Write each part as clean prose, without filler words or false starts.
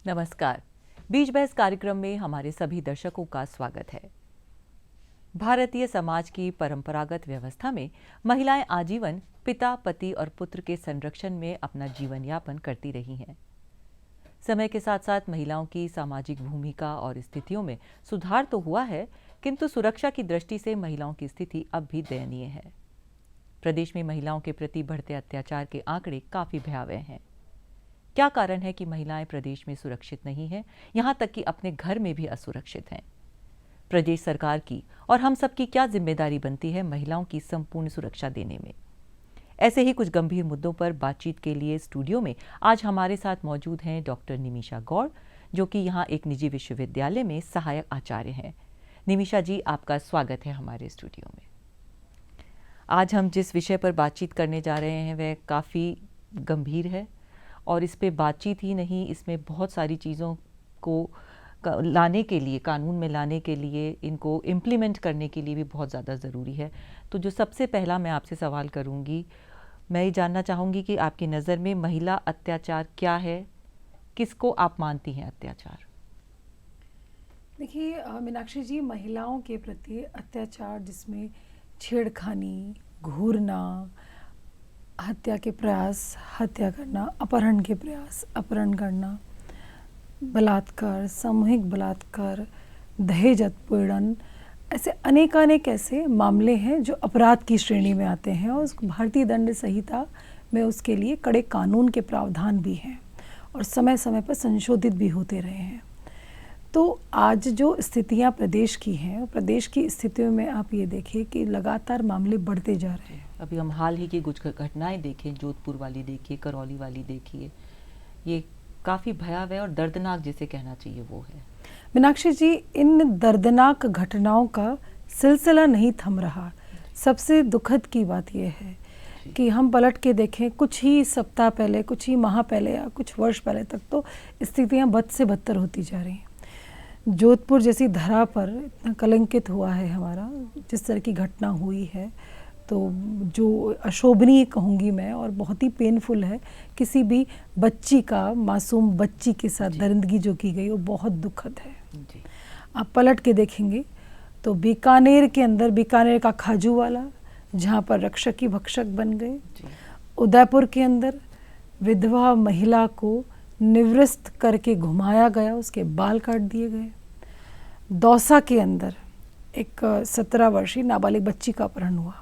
नमस्कार। बीच बहस कार्यक्रम में हमारे सभी दर्शकों का स्वागत है। भारतीय समाज की परंपरागत व्यवस्था में महिलाएं आजीवन पिता, पति और पुत्र के संरक्षण में अपना जीवन यापन करती रही हैं। समय के साथ साथ महिलाओं की सामाजिक भूमिका और स्थितियों में सुधार तो हुआ है, किंतु सुरक्षा की दृष्टि से महिलाओं की स्थिति अब भी दयनीय है। प्रदेश में महिलाओं के प्रति बढ़ते अत्याचार के आंकड़े काफी भयावह हैं। क्या कारण है कि महिलाएं प्रदेश में सुरक्षित नहीं हैं, यहां तक कि अपने घर में भी असुरक्षित हैं? प्रदेश सरकार की और हम सबकी क्या जिम्मेदारी बनती है महिलाओं की संपूर्ण सुरक्षा देने में? ऐसे ही कुछ गंभीर मुद्दों पर बातचीत के लिए स्टूडियो में आज हमारे साथ मौजूद हैं डॉक्टर निमिषा गौड़, जो कि यहाँ एक निजी विश्वविद्यालय में सहायक आचार्य हैं। निमिषा जी, आपका स्वागत है हमारे स्टूडियो में। आज हम जिस विषय पर बातचीत करने जा रहे हैं वह काफ़ी गंभीर है और इस पे बातचीत ही नहीं, इसमें बहुत सारी चीज़ों को लाने के लिए, कानून में लाने के लिए, इनको इम्प्लीमेंट करने के लिए भी बहुत ज़्यादा ज़रूरी है। तो जो सबसे पहला मैं आपसे सवाल करूँगी, मैं ये जानना चाहूँगी कि आपकी नज़र में महिला अत्याचार क्या है, किसको आप मानती हैं अत्याचार? देखिए मीनाक्षी जी, महिलाओं के प्रति अत्याचार जिसमें छेड़खानी, घूरना, हत्या के प्रयास, हत्या करना, अपहरण के प्रयास, अपहरण करना, बलात्कार, सामूहिक बलात्कार, दहेज उत्पीड़न, ऐसे अनेकानेक ऐसे मामले हैं जो अपराध की श्रेणी में आते हैं और भारतीय दंड संहिता में उसके लिए कड़े कानून के प्रावधान भी हैं और समय समय पर संशोधित भी होते रहे हैं। तो आज जो स्थितियां प्रदेश की हैं, प्रदेश की स्थितियों में आप ये देखिए कि लगातार मामले बढ़ते जा रहे हैं। अभी हम हाल ही की कुछ घटनाएं देखें, जोधपुर वाली देखिए, करौली वाली देखिए, ये काफ़ी भयावह और दर्दनाक जिसे कहना चाहिए वो है। मीनाक्षी जी, इन दर्दनाक घटनाओं का सिलसिला नहीं थम रहा। सबसे दुखद की बात यह है कि हम पलट के देखें, कुछ ही सप्ताह पहले, कुछ ही माह पहले या कुछ वर्ष पहले तक तो स्थितियां बद से बदतर होती जा रही हैं। जोधपुर जैसी धरा पर इतना कलंकित हुआ है हमारा, जिस तरह की घटना हुई है, तो जो अशोभनीय कहूँगी मैं और बहुत ही पेनफुल है। किसी भी बच्ची का, मासूम बच्ची के साथ दरिंदगी जो की गई वो बहुत दुखद है। आप पलट के देखेंगे तो बीकानेर के अंदर, बीकानेर का खाजूवाला जहाँ पर रक्षक ही भक्षक बन गए, उदयपुर के अंदर विधवा महिला को निवृत्त करके घुमाया गया, उसके बाल काट दिए गए। दौसा के अंदर एक 17 वर्षीय नाबालिग बच्ची का अपहरण हुआ,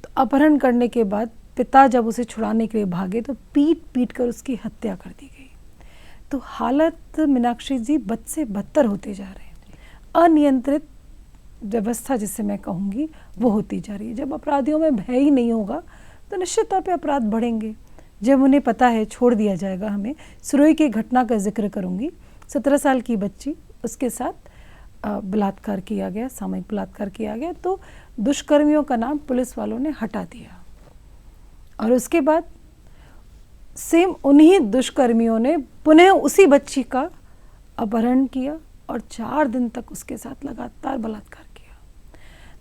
तो अपहरण करने के बाद पिता जब उसे छुड़ाने के लिए भागे तो पीट पीट कर उसकी हत्या कर दी गई। तो हालत मीनाक्षी जी बद से बदतर होते जा रहे हैं। अनियंत्रित व्यवस्था जिसे मैं कहूँगी वो होती जा रही है। जब अपराधियों में भय ही नहीं होगा तो निश्चित तौर पे अपराध बढ़ेंगे। जब उन्हें पता है छोड़ दिया जाएगा। हमें सुरोई की घटना का जिक्र करूँगी। 17 साल की बच्ची, उसके साथ बलात्कार किया गया, सामूहिक बलात्कार किया गया, तो दुष्कर्मियों का नाम पुलिस वालों ने हटा दिया और उसके बाद सेम उन्हीं दुष्कर्मियों ने पुनः उसी बच्ची का अपहरण किया और 4 दिन तक उसके साथ लगातार बलात्कार किया।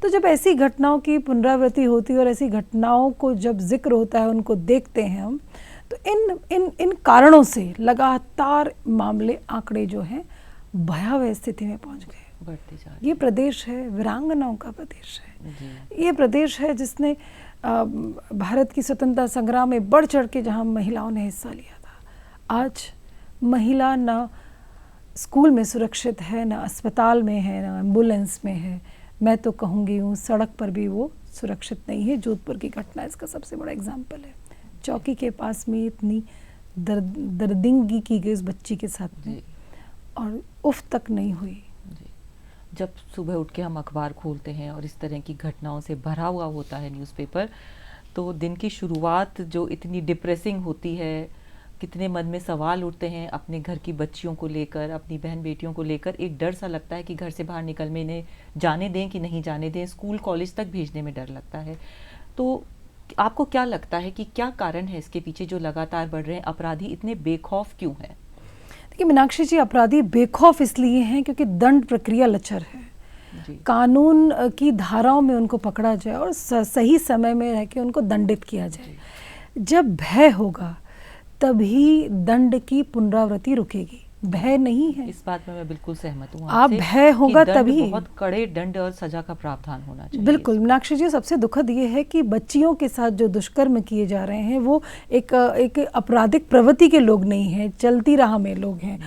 तो जब ऐसी घटनाओं की पुनरावृत्ति होती है और ऐसी घटनाओं को जब जिक्र होता है, उनको देखते हैं हम, तो इन कारणों से लगातार मामले, आंकड़े जो हैं भयावह स्थिति में पहुंच गए। ये प्रदेश है, वीरांगनाओं का प्रदेश है। ये प्रदेश है जिसने भारत की स्वतंत्रता संग्राम में बढ़ चढ़ के जहाँ महिलाओं ने हिस्सा लिया था। आज महिला ना स्कूल में सुरक्षित है, ना अस्पताल में है, ना एम्बुलेंस में है। मैं तो कहूँगी हूँ सड़क पर भी वो सुरक्षित नहीं है। जोधपुर की घटना इसका सबसे बड़ा एग्जाम्पल है। चौकी के पास में इतनी दर्दिंगी की गई उस बच्ची के साथ में और उफ तक नहीं हुई। जब सुबह उठ के हम अखबार खोलते हैं और इस तरह की घटनाओं से भरा हुआ होता है न्यूज़पेपर, तो दिन की शुरुआत जो इतनी डिप्रेसिंग होती है, कितने मन में सवाल उठते हैं अपने घर की बच्चियों को लेकर, अपनी बहन बेटियों को लेकर। एक डर सा लगता है कि घर से बाहर निकल में इन्हें जाने दें कि नहीं जाने दें, स्कूल कॉलेज तक भेजने में डर लगता है। तो आपको क्या लगता है कि क्या कारण है इसके पीछे जो लगातार बढ़ रहे हैं? अपराधी इतने बेखौफ क्यों हैं? देखिए मीनाक्षी जी, अपराधी बेखौफ इसलिए हैं क्योंकि दंड प्रक्रिया लचर है। कानून की धाराओं में उनको पकड़ा जाए और सही समय में रह के उनको दंडित किया जाए। जब भय होगा तभी दंड की पुनरावृत्ति रुकेगी। भय नहीं है। इस बात में मैं बिल्कुल सहमत हूँ आप आपसे भय होगा कि दंड तभी। बहुत कड़े दंड और सजा का प्रावधान होना चाहिए। बिल्कुल मीनाक्षी जी, सबसे दुखद ये है कि बच्चियों के साथ जो दुष्कर्म किए जा रहे हैं वो एक आपराधिक प्रवृत्ति के लोग नहीं हैं, चलती राह में लोग हैं।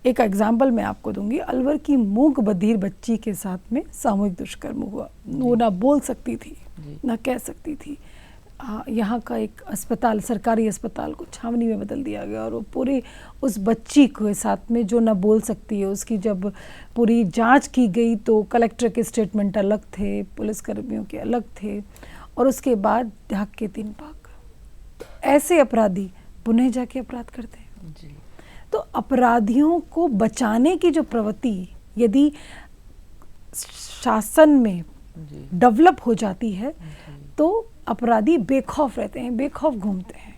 एक एग्जाम्पल मैं आपको दूंगी, अलवर की मूक बधिर बच्ची के साथ में सामूहिक दुष्कर्म हुआ। वो ना बोल सकती थी ना कह सकती थी। यहाँ का एक अस्पताल, सरकारी अस्पताल को छावनी में बदल दिया गया और वो पूरी उस बच्ची के साथ में जो ना बोल सकती है, उसकी जब पूरी जांच की गई तो कलेक्टर के स्टेटमेंट अलग थे, पुलिसकर्मियों के अलग थे, और उसके बाद ढाक के 3 पाक। तो ऐसे अपराधी पुनः जाके अपराध करते हैं जी। तो अपराधियों को बचाने की जो प्रवृत्ति यदि शासन में डेवलप हो जाती है तो अपराधी बेखौफ रहते हैं, बेखौफ घूमते हैं,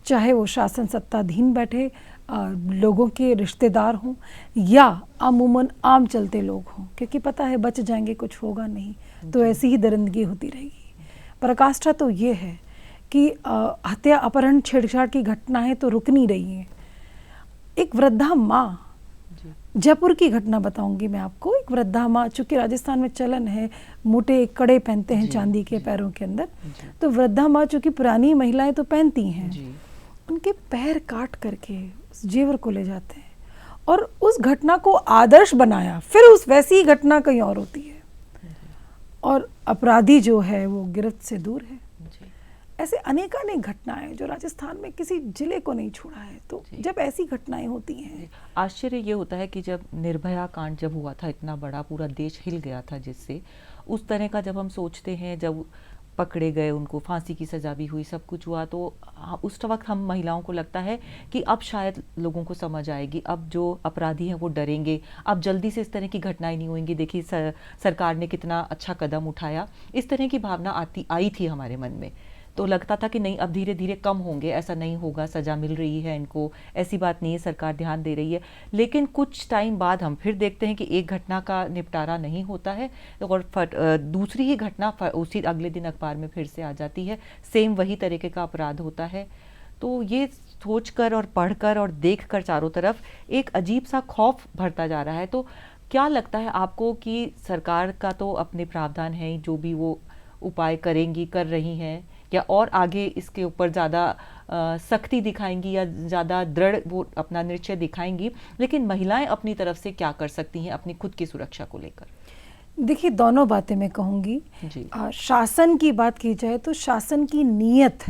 चाहे वो शासन सत्ताधीन बैठे लोगों के रिश्तेदार हों या अमूमन आम चलते लोग हों, क्योंकि पता है बच जाएंगे, कुछ होगा नहीं, तो ऐसी ही दरिंदगी होती रहेगी। पराकाष्ठा तो ये है कि हत्या, अपहरण, छेड़छाड़ की घटनाएं तो रुक नहीं रही हैं। एक वृद्धा माँ, जयपुर की घटना बताऊंगी मैं आपको। एक वृद्धा माँ, चूंकि राजस्थान में चलन है मोटे कड़े पहनते हैं चांदी के पैरों के अंदर, तो वृद्धा माँ, चूंकि पुरानी महिलाएं तो पहनती हैं, उनके पैर काट करके उस जेवर को ले जाते हैं और उस घटना को आदर्श बनाया। फिर उस वैसी ही घटना कहीं और होती है और अपराधी जो है वो गिरफ्त से दूर है। ऐसे अनेकानेक घटनाएं जो राजस्थान में किसी जिले को नहीं छोड़ा है। तो जब ऐसी घटनाएं होती हैं, आश्चर्य ये होता है कि जब निर्भया कांड जब हुआ था, इतना बड़ा पूरा देश हिल गया था, जिससे उस तरह का जब हम सोचते हैं, जब पकड़े गए, उनको फांसी की सजा भी हुई, सब कुछ हुआ, तो उस वक्त हम महिलाओं को लगता है कि अब शायद लोगों को समझ आएगी, अब जो अपराधी हैं वो डरेंगे, अब जल्दी से इस तरह की घटनाएं नहीं होंगी, देखिए सरकार ने कितना अच्छा कदम उठाया, इस तरह की भावना आई थी हमारे मन में। तो लगता था कि नहीं, अब धीरे धीरे कम होंगे, ऐसा नहीं होगा, सजा मिल रही है इनको, ऐसी बात नहीं है, सरकार ध्यान दे रही है। लेकिन कुछ टाइम बाद हम फिर देखते हैं कि एक घटना का निपटारा नहीं होता है और दूसरी ही घटना उसी अगले दिन अखबार में फिर से आ जाती है, सेम वही तरीके का अपराध होता है। तो ये सोचकर और पढ़कर और देखकर चारों तरफ एक अजीब सा खौफ भरता जा रहा है। तो क्या लगता है आपको कि सरकार का तो अपने प्रावधान है, जो भी वो उपाय करेंगी, कर रही हैं, या और आगे इसके ऊपर ज़्यादा सख्ती दिखाएंगी या ज़्यादा दृढ़ वो अपना निश्चय दिखाएंगी, लेकिन महिलाएं अपनी तरफ से क्या कर सकती हैं अपनी खुद की सुरक्षा को लेकर? देखिए, दोनों बातें मैं कहूँगी। शासन की बात की जाए तो शासन की नीयत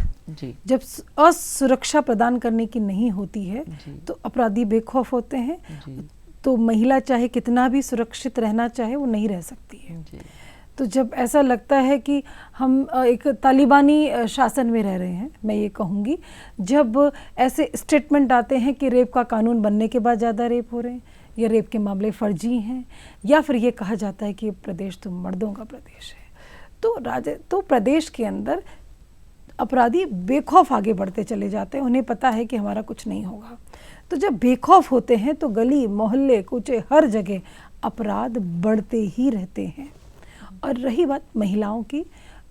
जब असुरक्षा प्रदान करने की नहीं होती है तो अपराधी बेखौफ होते हैं, तो महिला चाहे कितना भी सुरक्षित रहना चाहे वो नहीं रह सकती है। तो जब ऐसा लगता है कि हम एक तालिबानी शासन में रह रहे हैं, मैं ये कहूँगी, जब ऐसे स्टेटमेंट आते हैं कि रेप का कानून बनने के बाद ज़्यादा रेप हो रहे हैं या रेप के मामले फर्जी हैं, या फिर ये कहा जाता है कि प्रदेश तो मर्दों का प्रदेश है, तो प्रदेश के अंदर अपराधी बेखौफ आगे बढ़ते चले जाते हैं। उन्हें पता है कि हमारा कुछ नहीं होगा। तो जब बेखौफ होते हैं तो गली मोहल्ले कूचे हर जगह अपराध बढ़ते ही रहते हैं। और रही बात महिलाओं की,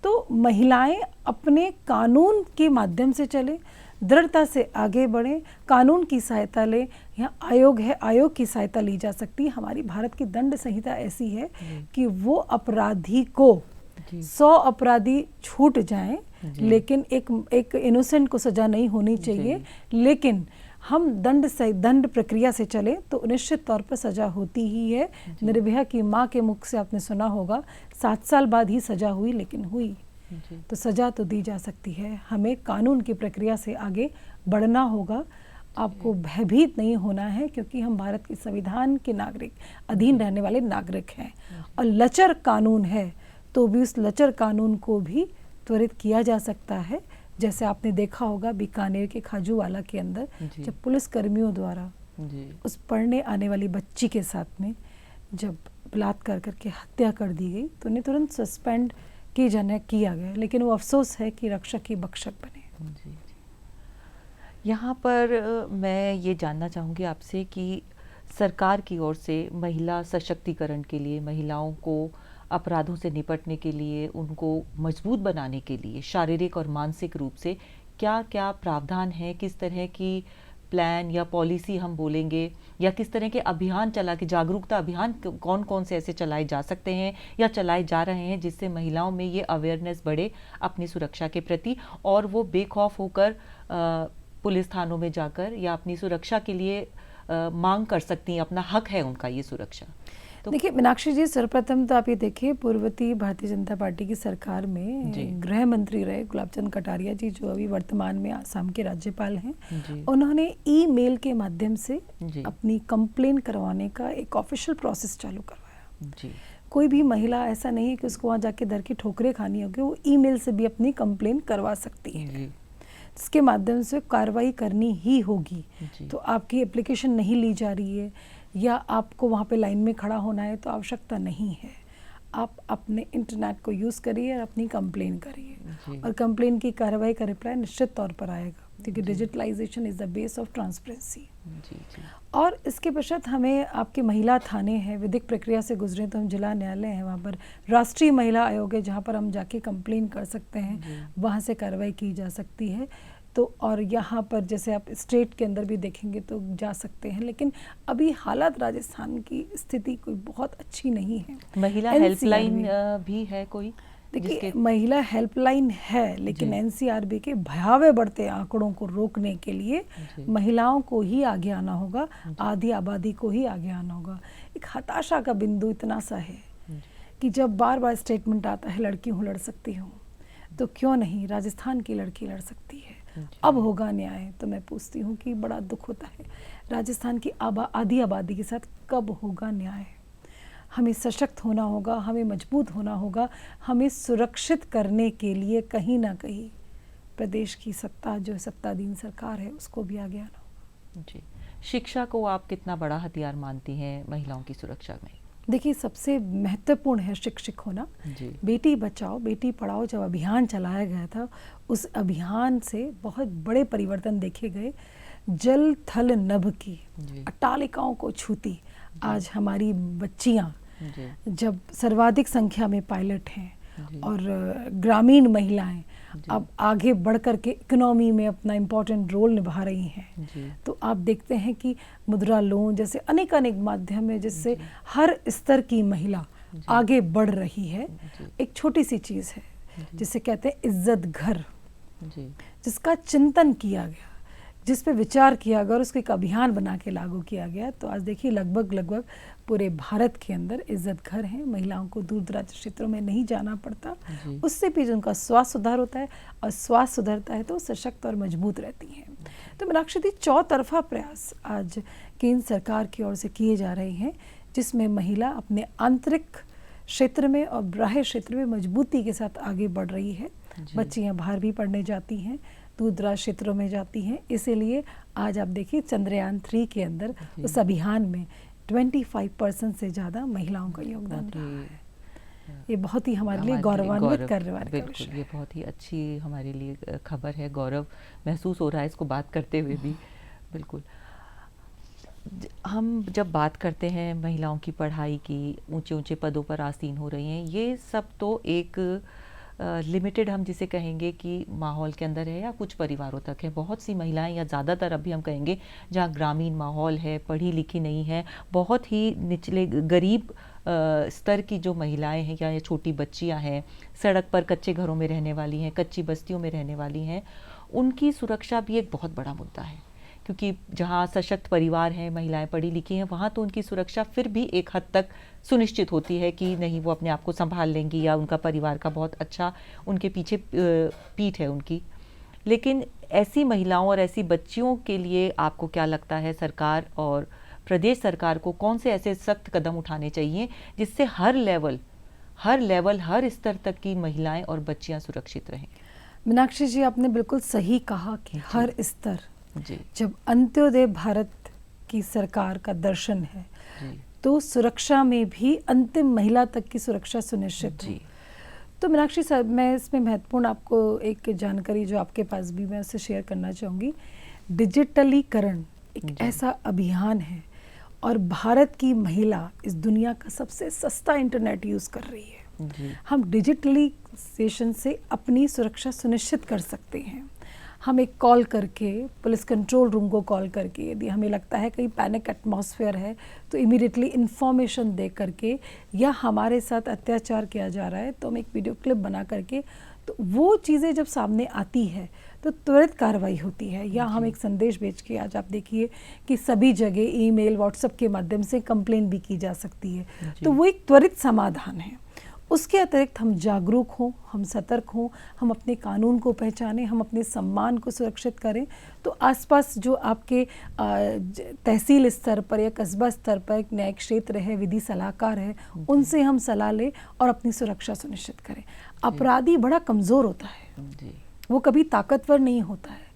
तो महिलाएं अपने कानून के माध्यम से चले, दृढ़ता से आगे बढ़ें, कानून की सहायता लें। यहाँ आयोग है, आयोग की सहायता ली जा सकती है। हमारी भारत की दंड संहिता ऐसी है कि वो अपराधी को 100 अपराधी छूट जाएं, लेकिन एक इनोसेंट को सजा नहीं होनी चाहिए। लेकिन हम दंड प्रक्रिया से चले तो निश्चित तौर पर सजा होती ही है। निर्भया की माँ के मुख से आपने सुना होगा 7 साल बाद ही सजा हुई, लेकिन हुई। तो सजा तो दी जा सकती है। हमें कानून की प्रक्रिया से आगे बढ़ना होगा। आपको भयभीत नहीं होना है, क्योंकि हम भारत के संविधान के नागरिक, अधीन रहने वाले नागरिक हैं। और लचर कानून है तो भी उस लचर कानून को भी त्वरित किया जा सकता है। जैसे आपने देखा होगा बीकानेर के खाजूवाला के अंदर जब पुलिस कर्मियों द्वारा उस पढ़ने आने वाली बच्ची के साथ में जब बलात्कार करके हत्या कर दी गई तो उन्हें तुरंत सस्पेंड किया गया, लेकिन वो अफसोस है कि रक्षक ही भक्षक बने। यहाँ पर मैं ये जानना चाहूँगी आपसे कि सरकार की ओर से महिला सशक्तिकरण के लिए, महिलाओं को अपराधों से निपटने के लिए, उनको मजबूत बनाने के लिए शारीरिक और मानसिक रूप से क्या क्या प्रावधान है, किस तरह की प्लान या पॉलिसी हम बोलेंगे, या किस तरह के अभियान चला के, जागरूकता अभियान कौन कौन से ऐसे चलाए जा सकते हैं या चलाए जा रहे हैं जिससे महिलाओं में ये अवेयरनेस बढ़े अपनी सुरक्षा के प्रति, और वो बेखौफ होकर पुलिस थानों में जाकर या अपनी सुरक्षा के लिए मांग कर सकती हैं, अपना हक है उनका ये सुरक्षा। तो देखिए मीनाक्षी जी, सर्वप्रथम तो आप ये देखिए, पूर्ववर्ती भारतीय जनता पार्टी की सरकार में गृह मंत्री रहे गुलाब चंद कटारिया जी, जो अभी वर्तमान में आसाम के राज्यपाल हैं, उन्होंने ईमेल के माध्यम से अपनी कंप्लेन करवाने का एक ऑफिशियल प्रोसेस चालू करवाया। कोई भी महिला ऐसा नहीं है कि उसको वहाँ जाके दर की ठोकरें खानी होगी, वो ईमेल से भी अपनी कंप्लेन करवा सकती है, जिसके माध्यम से कार्रवाई करनी ही होगी। तो आपकी एप्लीकेशन नहीं ली जा रही है या आपको वहाँ पे लाइन में खड़ा होना है तो आवश्यकता नहीं है, आप अपने इंटरनेट को यूज़ करिए और अपनी कंप्लेन करिए, और कंप्लेन की कार्रवाई का रिप्लाई निश्चित तौर पर आएगा, क्योंकि digitalisation is the base of transparency. और इसके पश्चात हमें आपके महिला थाने हैं, विधिक प्रक्रिया से गुजरे तो हम जिला न्यायालय हैं, वहाँ पर राष्ट्रीय महिला आयोग है जहाँ पर हम जाके कंप्लेन कर सकते हैं, वहाँ से कार्रवाई की जा सकती है। तो और यहाँ पर जैसे आप स्टेट के अंदर भी देखेंगे तो जा सकते हैं, लेकिन अभी हालात राजस्थान की स्थिति कोई बहुत अच्छी नहीं है। महिला हेल्पलाइन भी है कोई? देखिए महिला हेल्पलाइन है, लेकिन एनसीआरबी के भयावह बढ़ते आंकड़ों को रोकने के लिए महिलाओं को ही आगे आना होगा, आधी आबादी को ही आगे आना होगा। एक हताशा का बिंदु इतना सा है कि जब बार बार स्टेटमेंट आता है लड़की हूँ लड़ सकती हूँ, तो क्यों नहीं राजस्थान की लड़की लड़ सकती है, अब होगा न्याय। तो मैं पूछती हूँ कि बड़ा दुख होता है, राजस्थान की आधी आबादी के साथ कब होगा न्याय? हमें सशक्त होना होगा, हमें मजबूत होना होगा, हमें सुरक्षित करने के लिए कहीं ना कहीं प्रदेश की सत्ता, जो सत्ताधीन सरकार है, उसको भी आगे आना होगा। जी, शिक्षा को आप कितना बड़ा हथियार मानती हैं महिलाओं की सुरक्षा में? देखिए सबसे महत्वपूर्ण है शिक्षित होना। बेटी बचाओ बेटी पढ़ाओ जब अभियान चलाया गया था, उस अभियान से बहुत बड़े परिवर्तन देखे गए। जल थल नभ की अट्टालिकाओं को छूती आज हमारी बच्चियां, जब सर्वाधिक संख्या में पायलट हैं और ग्रामीण महिलाएं अब आगे बढ़ कर के इकोनॉमी में अपना इम्पोर्टेंट रोल निभा रही हैं, तो आप देखते हैं कि मुद्रा लोन जैसे अनेक माध्यम है जिससे हर स्तर की महिला आगे बढ़ रही है। एक छोटी सी चीज़ है जिसे कहते हैं इज्जत घर, जिसका चिंतन किया गया, जिस पे विचार किया गया और उसको एक अभियान बना के लागू किया गया, तो आज देखिए लगभग पूरे भारत के अंदर इज्जत घर हैं। महिलाओं को दूर दराज क्षेत्रों में नहीं जाना पड़ता, उससे भी उनका स्वास्थ्य सुधार होता है, और स्वास्थ्य सुधरता है तो सशक्त और मजबूत रहती हैं। तो मीनाक्षी जी, चौतरफा प्रयास आज केंद्र सरकार की ओर से किए जा रहे हैं, जिसमें महिला अपने आंतरिक क्षेत्र में और बाह्य क्षेत्र में मजबूती के साथ आगे बढ़ रही है। बच्चियाँ बाहर भी पढ़ने जाती हैं, दूर दराज क्षेत्रों में जाती हैं। इसीलिए आज आप देखिए चंद्रयान 3 के अंदर उस अभियान में 25% से ज़्यादा महिलाओं का योगदान रहा है। ये बहुत ही हमारे लिए गौरवान्वित करने वाली विषय है। ये बहुत ही अच्छी हमारे लिए खबर है, गौरव महसूस हो रहा है इसको बात करते हुए भी। बिल्कुल, हम जब बात करते हैं महिलाओं की पढ़ाई की, ऊंचे ऊंचे पदों पर आसीन हो रही हैं, ये सब तो एक लिमिटेड हम जिसे कहेंगे कि माहौल के अंदर है या कुछ परिवारों तक है। बहुत सी महिलाएं, या ज़्यादातर अभी हम कहेंगे जहाँ ग्रामीण माहौल है, पढ़ी लिखी नहीं है, बहुत ही निचले गरीब स्तर की जो महिलाएं हैं या छोटी बच्चियां हैं, सड़क पर कच्चे घरों में रहने वाली हैं, कच्ची बस्तियों में रहने वाली हैं, उनकी सुरक्षा भी एक बहुत बड़ा मुद्दा है। क्योंकि जहाँ सशक्त परिवार हैं, महिलाएं पढ़ी लिखी हैं, वहाँ तो उनकी सुरक्षा फिर भी एक हद तक सुनिश्चित होती है कि नहीं, वो अपने आप को संभाल लेंगी या उनका परिवार का बहुत अच्छा उनके पीछे पीठ है उनकी। लेकिन ऐसी महिलाओं और ऐसी बच्चियों के लिए आपको क्या लगता है, सरकार और प्रदेश सरकार को कौन से ऐसे सख्त कदम उठाने चाहिए जिससे हर लेवल, हर स्तर तक की महिलाएं और बच्चियां सुरक्षित रहें? मीनाक्षी जी, आपने बिल्कुल सही कहा कि हर स्तर, जब अंत्योदय भारत की सरकार का दर्शन है तो सुरक्षा में भी अंतिम महिला तक की सुरक्षा सुनिश्चित हो। तो मीनाक्षी साहब, मैं इसमें महत्वपूर्ण आपको एक जानकारी जो आपके पास भी मैं उससे शेयर करना चाहूँगी। डिजिटलीकरण एक ऐसा अभियान है और भारत की महिला इस दुनिया का सबसे सस्ता इंटरनेट यूज़ कर रही है। हम डिजिटलाइजेशन से अपनी सुरक्षा सुनिश्चित कर सकते हैं। हम एक कॉल करके, पुलिस कंट्रोल रूम को कॉल करके, यदि हमें लगता है कहीं पैनिक एटमॉस्फेयर है तो इमीडिएटली इन्फॉर्मेशन दे करके, या हमारे साथ अत्याचार किया जा रहा है तो हम एक वीडियो क्लिप बना करके, तो वो चीज़ें जब सामने आती है तो तुरंत कार्रवाई होती है। या हम एक संदेश भेज के, आज आप देखिए कि सभी जगह ईमेल, व्हाट्सएप के माध्यम से कंप्लेंट भी की जा सकती है, तो वो एक त्वरित समाधान है। उसके अतिरिक्त हम जागरूक हों, हम सतर्क हों, हम अपने कानून को पहचानें, हम अपने सम्मान को सुरक्षित करें। तो आसपास जो आपके तहसील स्तर पर या कस्बा स्तर पर एक न्यायिक क्षेत्र है, विधि सलाहकार है, उनसे हम सलाह लें और अपनी सुरक्षा सुनिश्चित करें। अपराधी बड़ा कमज़ोर होता है, वो कभी ताकतवर नहीं होता है।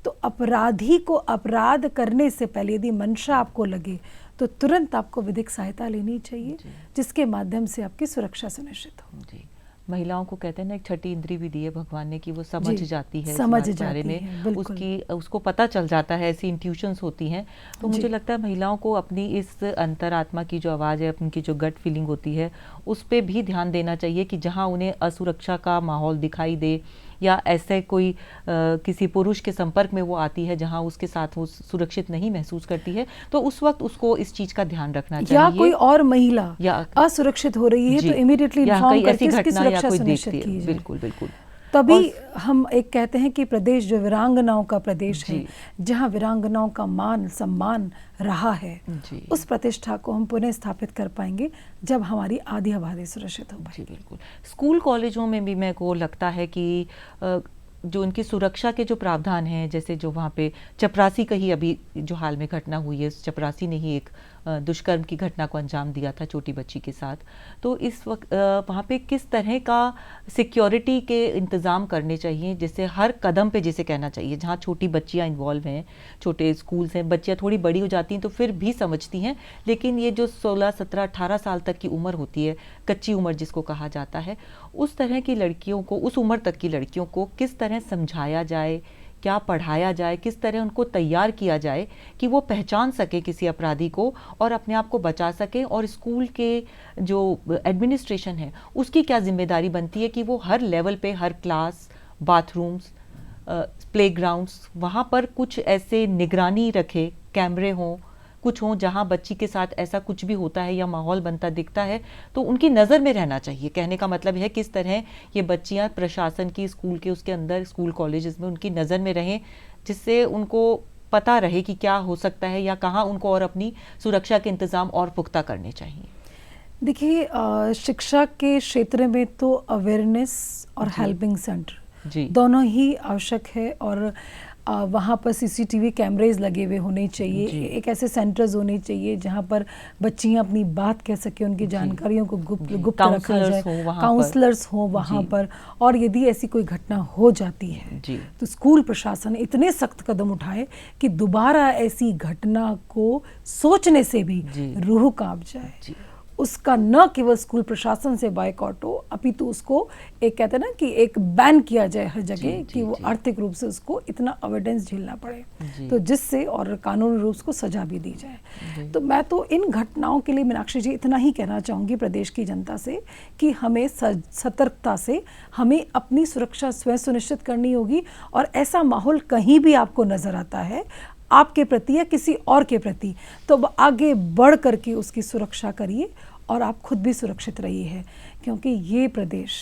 तो अपराधी को अपराध करने से पहले यदि मंशा आपको लगे तो तुरंत आपको विधिक सहायता लेनी चाहिए, जिसके माध्यम से आपकी सुरक्षा सुनिश्चित हो। जी, महिलाओं को कहते हैं ना, एक छठी इंद्री भी दी है भगवान ने कि वो समझ जाती है, समझ इस बारे जाती में है, उसको पता चल जाता है, ऐसी इंट्यूशंस होती हैं। तो मुझे लगता है महिलाओं को अपनी इस अंतरात्मा की जो आवाज़ है, उनकी जो गट फीलिंग होती है, उस पर भी ध्यान देना चाहिए कि जहाँ उन्हें असुरक्षा का माहौल दिखाई दे या ऐसे कोई किसी पुरुष के संपर्क में वो आती है जहां उसके साथ वो सुरक्षित नहीं महसूस करती है, तो उस वक्त उसको इस चीज का ध्यान रखना चाहिए। या कोई और महिला असुरक्षित हो रही है तो इमीडिएटली इन्फॉर्म करके इसकी सुरक्षा सुनिश्चित की जाए। बिल्कुल बिल्कुल। तभी हम एक कहते हैं कि प्रदेश जो वीरांगनाओं का प्रदेश है, जहां वीरांगनाओं का मान सम्मान रहा है, उस प्रतिष्ठा को हम पुनः स्थापित कर पाएंगे जब हमारी आधी आबादी सुरक्षित हो पाएगी। बिल्कुल। स्कूल कॉलेजों में भी मेरे को लगता है कि जो उनकी सुरक्षा के जो प्रावधान हैं, जैसे जो वहाँ पे चपरासी का ही अभी जो हाल में घटना हुई है, चपरासी ने ही एक दुष्कर्म की घटना को अंजाम दिया था छोटी बच्ची के साथ। तो इस वक्त वहाँ पे किस तरह का सिक्योरिटी के इंतज़ाम करने चाहिए, जिससे हर कदम पे, जिसे कहना चाहिए, जहाँ छोटी बच्चियाँ इन्वॉल्व हैं, छोटे स्कूल्स हैं, बच्चियाँ थोड़ी बड़ी हो जाती हैं तो फिर भी समझती हैं, लेकिन ये जो 16, 17, 18 साल तक की उम्र होती है, कच्ची उम्र जिसको कहा जाता है, उस तरह की लड़कियों को, उस उम्र तक की लड़कियों को किस तरह समझाया जाए, क्या पढ़ाया जाए, किस तरह उनको तैयार किया जाए कि वो पहचान सके किसी अपराधी को और अपने आप को बचा सके। और स्कूल के जो एडमिनिस्ट्रेशन है उसकी क्या जिम्मेदारी बनती है कि वो हर लेवल पे, हर क्लास, बाथरूम्स, प्लेग्राउंड्स, वहाँ पर कुछ ऐसे निगरानी रखे, कैमरे हों, कुछ हों जहाँ बच्ची के साथ ऐसा कुछ भी होता है या माहौल बनता दिखता है तो उनकी नज़र में रहना चाहिए। कहने का मतलब है किस तरह ये बच्चियाँ प्रशासन की, स्कूल के उसके अंदर, स्कूल कॉलेजेस में उनकी नज़र में रहें, जिससे उनको पता रहे कि क्या हो सकता है या कहाँ उनको और अपनी सुरक्षा के इंतज़ाम और पुख्ता करने चाहिए। देखिए, शिक्षा के क्षेत्र में तो अवेयरनेस और हेल्पिंग सेंटर दोनों ही आवश्यक है, और वहाँ पर सीसीटीवी कैमरेज लगे हुए होने चाहिए। एक ऐसे सेंटर्स होने चाहिए जहाँ पर बच्चियाँ अपनी बात कह सकें, उनकी जानकारियों को गुप्त रखा जाए, काउंसलर्स हों वहाँ पर। और यदि ऐसी कोई घटना हो जाती है तो स्कूल प्रशासन इतने सख्त कदम उठाए कि दोबारा ऐसी घटना को सोचने से भी रूह कांप जाए। उसका न केवल स्कूल प्रशासन से बायकॉट हो, अपितु उसको एक कहते हैं ना कि एक बैन किया जाए हर जगह, कि वो आर्थिक रूप से उसको इतना अवेडेंस झेलना पड़े, तो जिससे और कानूनी रूप से स्वजा भी दी जाए। तो मैं तो इन घटनाओं के लिए मीनाक्षी जी इतना ही कहना चाहूँगी प्रदेश की जनता से कि हमें सतर्कता से हमें अपनी सुरक्षा स्वयं सुनिश्चित करनी होगी। और ऐसा माहौल कहीं भी आपको नज़र आता है आपके प्रति या किसी और के प्रति, तो आगे बढ़ करके उसकी सुरक्षा करिए और आप खुद भी सुरक्षित रहिए है, क्योंकि ये प्रदेश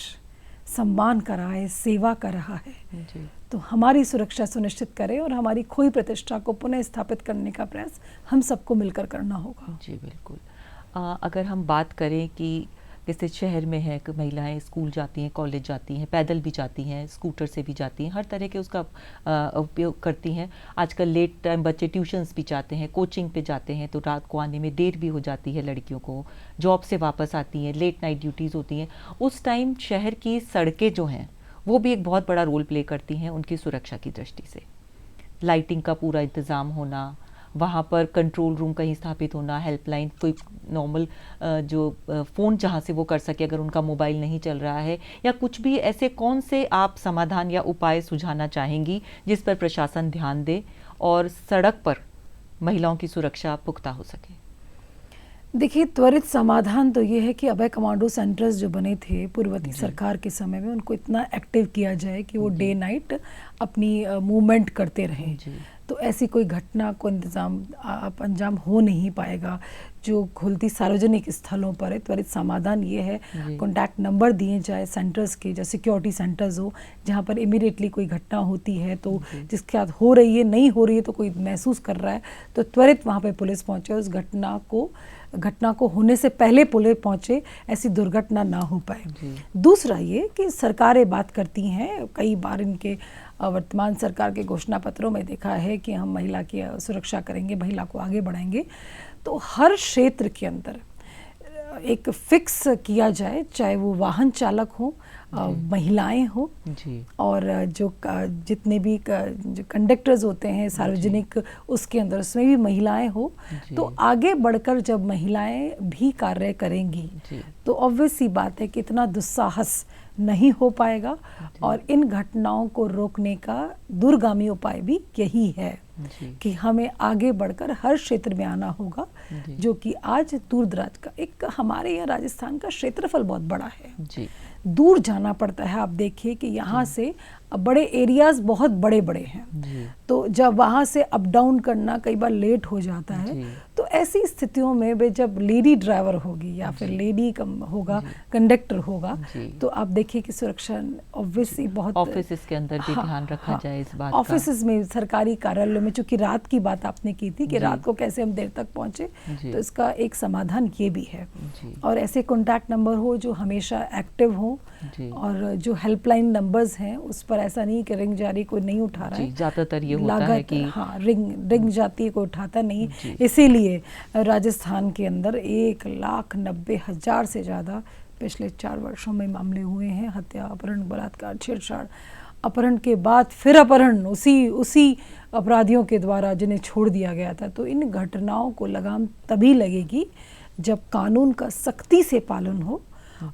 सम्मान कर रहा है, सेवा कर रहा है। तो हमारी सुरक्षा सुनिश्चित करें और हमारी खोई प्रतिष्ठा को पुनः स्थापित करने का प्रयास हम सबको मिलकर करना होगा। जी बिल्कुल। अगर हम बात करें कि जैसे शहर में है कि महिलाएं स्कूल जाती हैं, कॉलेज जाती हैं, पैदल भी जाती हैं, स्कूटर से भी जाती हैं, हर तरह के उसका उपयोग करती हैं। आजकल लेट टाइम बच्चे ट्यूशन्स भी जाते हैं, कोचिंग पे जाते हैं, तो रात को आने में देर भी हो जाती है लड़कियों को, जॉब से वापस आती हैं, लेट नाइट ड्यूटीज़ होती हैं। उस टाइम शहर की सड़कें जो हैं वो भी एक बहुत बड़ा रोल प्ले करती हैं उनकी सुरक्षा की दृष्टि से। लाइटिंग का पूरा इंतज़ाम होना, वहाँ पर कंट्रोल रूम कहीं स्थापित होना, हेल्पलाइन, कोई नॉर्मल जो फ़ोन जहाँ से वो कर सके अगर उनका मोबाइल नहीं चल रहा है, या कुछ भी ऐसे कौन से आप समाधान या उपाय सुझाना चाहेंगी जिस पर प्रशासन ध्यान दे और सड़क पर महिलाओं की सुरक्षा पुख्ता हो सके? देखिए, त्वरित समाधान तो ये है कि अभय कमांडो सेंटर्स जो बने थे पूर्ववर्ती सरकार के समय में, उनको इतना एक्टिव किया जाए कि वो डे नाइट अपनी मूवमेंट करते रहें। तो ऐसी कोई घटना को अंजाम हो नहीं पाएगा जो खुलती सार्वजनिक स्थलों पर है। त्वरित समाधान ये है, कॉन्टैक्ट नंबर दिए जाए सेंटर्स के, जैसे सिक्योरिटी सेंटर्स हो, जहाँ पर इमीडिएटली कोई घटना होती है तो जिसके साथ हो रही है, नहीं हो रही है, तो कोई महसूस कर रहा है तो त्वरित वहाँ पे पुलिस पहुँचे, उस घटना को होने से पहले पुलिस पहुँचे, ऐसी दुर्घटना ना हो पाए। दूसरा ये कि सरकारें बात करती हैं, कई बार इनके वर्तमान सरकार के घोषणा पत्रों में देखा है कि हम महिला की सुरक्षा करेंगे, महिला को आगे बढ़ाएंगे। तो हर क्षेत्र के अंदर एक फिक्स किया जाए, चाहे वो वाहन चालक हो, महिलाएं हो, और जो जितने भी जो कंडक्टर्स होते हैं सार्वजनिक, उसके अंदर उसमें भी महिलाएं हो। तो आगे बढ़कर जब महिलाएं भी कार्य करेंगी तो ऑब्वियस सी बात है कि इतना दुस्साहस नहीं हो पाएगा, और इन घटनाओं को रोकने का दूरगामी उपाय भी यही है कि हमें आगे बढ़कर हर क्षेत्र में आना होगा, जो कि आज दूर दराज का, एक हमारे यहाँ राजस्थान का क्षेत्रफल बहुत बड़ा है, दूर जाना पड़ता है। आप देखिए कि यहाँ से बड़े एरियाज बहुत बड़े बड़े हैं, तो जब वहाँ से अप डाउन करना कई बार लेट हो जाता है। तो ऐसी स्थितियों में वे जब लेडी ड्राइवर होगी या फिर लेडी होगा, कंडक्टर होगा, तो आप देखिए कि सुरक्षा ऑब्वियसली बहुत, ऑफिस के अंदर भी ध्यान रखा जाए इस बात का। ऑफिस में, सरकारी कार्यालयों में, चूंकि रात की बात आपने की थी कि रात को कैसे हम देर तक पहुंचे, तो इसका एक समाधान ये भी है। और ऐसे कॉन्टैक्ट नंबर हो जो हमेशा एक्टिव हो, और जो हेल्पलाइन नंबर्स हैं उस पर ऐसा नहीं कि रिंग जारी कोई नहीं उठा रहा है, ज्यादातर ये होता है कि रिंग जाती है, कोई उठाता नहीं। इसीलिए राजस्थान के अंदर 1,90,000 से ज़्यादा पिछले 4 वर्षों में मामले हुए हैं, हत्या, अपहरण, बलात्कार, छेड़छाड़, अपहरण के बाद फिर अपहरण उसी अपराधियों के द्वारा जिन्हें छोड़ दिया गया था। तो इन घटनाओं को लगाम तभी लगेगी जब कानून का सख्ती से पालन हो,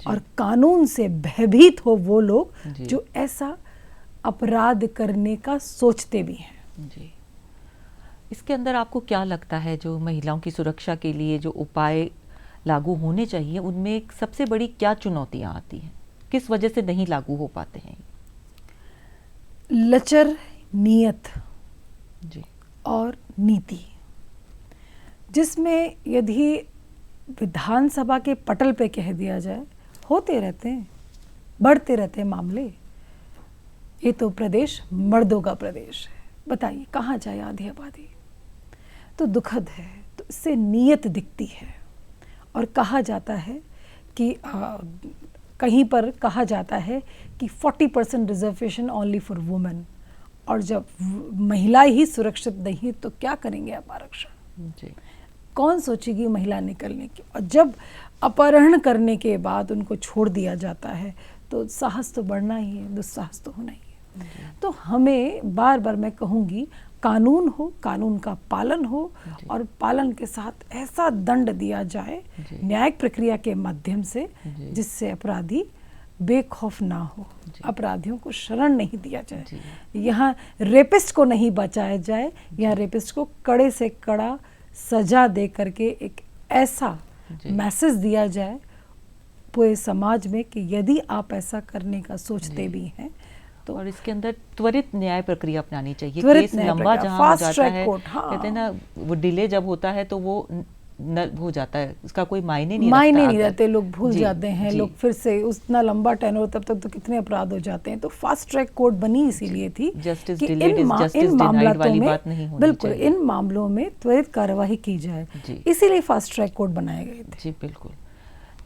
और कानून से भयभीत हो वो लोग जो ऐसा अपराध करने का सोचते भी हैं। इसके अंदर आपको क्या लगता है, जो महिलाओं की सुरक्षा के लिए जो उपाय लागू होने चाहिए, उनमें सबसे बड़ी क्या चुनौतियां आती हैं, किस वजह से नहीं लागू हो पाते हैं? लचर नियत और नीति, जिसमें यदि विधानसभा के पटल पे कह दिया जाए, होते रहते हैं, बढ़ते रहते हैं मामले, ये तो प्रदेश मर्दों का प्रदेश है, बताइए कहाँ जाए आधी आबादी। तो दुखद है। तो इससे नीयत दिखती है, और कहा जाता है कि कहीं पर कहा जाता है कि 40% रिजर्वेशन ओनली फॉर वुमेन, और जब महिला ही सुरक्षित नहीं तो क्या करेंगे आप आरक्षण? कौन सोचेगी महिला निकलने की? और जब अपहरण करने के बाद उनको छोड़ दिया जाता है तो साहस तो बढ़ना ही है, दुस्साहस तो होना ही है। तो हमें बार बार मैं कहूँगी, कानून हो, कानून का पालन हो, और पालन के साथ ऐसा दंड दिया जाए न्यायिक प्रक्रिया के माध्यम से, जिससे अपराधी बेखौफ ना हो, अपराधियों को शरण नहीं दिया जाए, यहाँ रेपिस्ट को नहीं बचाया जाए, यहाँ रेपिस्ट को कड़े से कड़ा सजा दे करके एक ऐसा मैसेज दिया जाए पूरे समाज में कि यदि आप ऐसा करने का सोचते भी हैं तो, और इसके अंदर त्वरित न्याय प्रक्रिया अपनानी चाहिए। केस लंबा जहाँ हो जाता है, कहते हैं ना, वो डिले जब होता है तो वो हो जाता है, उसका कोई मायने नहीं रहते, लोग भूल जाते हैं, लोग फिर से उतना लंबा टेन्योर, तब तक तो कितने अपराध हो जाते हैं। तो फास्ट ट्रैक कोर्ट बनी इसीलिए थी कि इन मामलों में, बिल्कुल इन मामलों में त्वरित कार्यवाही की जाए, इसीलिए फास्ट ट्रैक कोर्ट बनाए गए थे। जी बिल्कुल।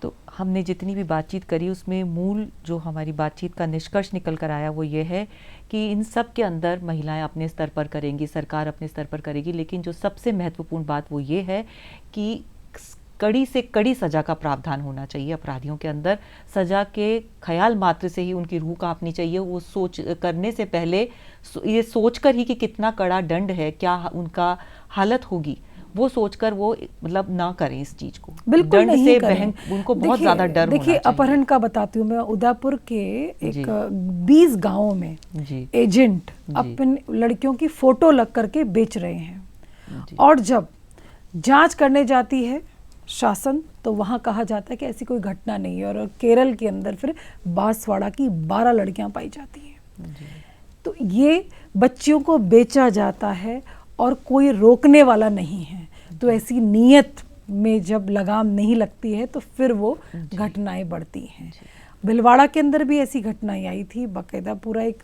तो हमने जितनी भी बातचीत करी उसमें मूल जो हमारी बातचीत का निष्कर्ष निकल कर आया वो ये है कि इन सब के अंदर महिलाएं अपने स्तर पर करेंगी, सरकार अपने स्तर पर करेगी, लेकिन जो सबसे महत्वपूर्ण बात वो ये है कि कड़ी से कड़ी सजा का प्रावधान होना चाहिए अपराधियों के अंदर। सजा के ख्याल मात्र से ही उनकी रूह कांपनी चाहिए। वो सोच करने से पहले ये सोचकर ही कि कितना कड़ा दंड है, क्या उनका हालत होगी, वो सोचकर वो मतलब ना करें इस चीज को, बिल्कुल नहीं करें। उनको बहुत ज्यादा डर होना चाहिए। अपहरण का बताती हूँ मैं, उदयपुर के एक 20 गांवों में एजेंट अपने लड़कियों की फोटो लग करके बेच रहे हैं, और जब जांच करने जाती है शासन, तो वहाँ कहा जाता है कि ऐसी कोई घटना नहीं है। और केरल के अंदर फिर बांसवाड़ा की 12 लड़कियां पाई जाती हैं। तो ये बच्चियों को बेचा जाता है और कोई रोकने वाला नहीं है। तो ऐसी नीयत में जब लगाम नहीं लगती है तो फिर वो घटनाएं बढ़ती हैं। भिलवाड़ा के अंदर भी ऐसी घटनाएं आई थी, बाकायदा पूरा एक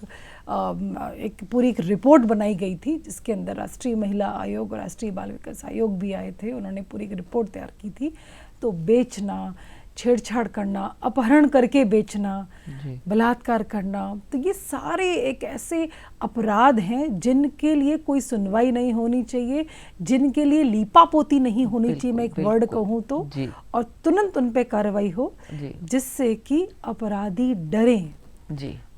पूरी एक रिपोर्ट बनाई गई थी, जिसके अंदर राष्ट्रीय महिला आयोग और राष्ट्रीय बाल विकास आयोग भी आए थे। उन्होंने पूरी एक रिपोर्ट तैयार की थी। तो बेचना, छेड़छाड़ करना, अपहरण करके बेचना, बलात्कार करना, तो ये सारे एक ऐसे अपराध हैं जिनके लिए कोई सुनवाई नहीं होनी चाहिए, जिनके लिए लीपापोती नहीं होनी चाहिए, मैं एक वर्ड कहूँ तो, और तुरंत उन पे कार्रवाई हो, जिससे कि अपराधी डरें।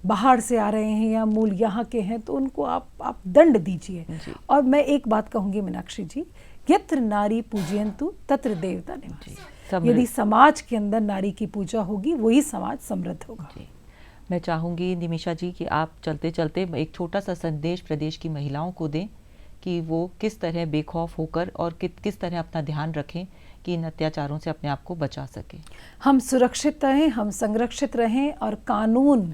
बाहर से आ रहे हैं या मूल यहाँ के हैं तो उनको आप दंड दीजिए। और मैं एक बात कहूँगी मीनाक्षी जी, यत्र नारी पूजयन्तु तत्र देवता निवास। यदि समाज के अंदर नारी की पूजा होगी, वही समाज समृद्ध होगा। मैं चाहूँगी निमिषा जी कि आप चलते चलते एक छोटा सा संदेश प्रदेश की महिलाओं को दें कि वो किस तरह बेखौफ होकर और किस तरह अपना ध्यान रखें कि इन अत्याचारों से अपने आप को बचा सकें। हम सुरक्षित रहें, हम संरक्षित रहें और कानून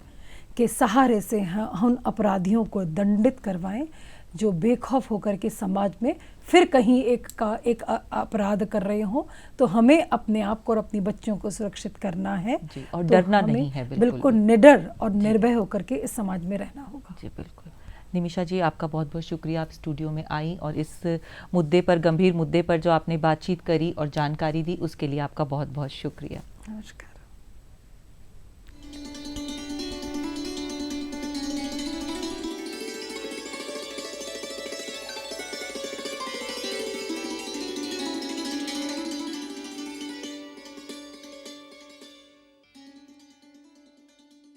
के सहारे से हम अपराधियों को दंडित करवाएं जो बेखौफ होकर के समाज में फिर कहीं एक अपराध कर रहे हो। तो हमें अपने आप को और अपनी बच्चों को सुरक्षित करना है और तो डरना नहीं है। बिल्कुल निडर और निर्भय होकर के इस समाज में रहना होगा। जी बिल्कुल। निमिषा जी, आपका बहुत बहुत शुक्रिया, आप स्टूडियो में आई और इस मुद्दे पर, गंभीर मुद्दे पर जो आपने बातचीत करी और जानकारी दी, उसके लिए आपका बहुत बहुत शुक्रिया। नमस्कार।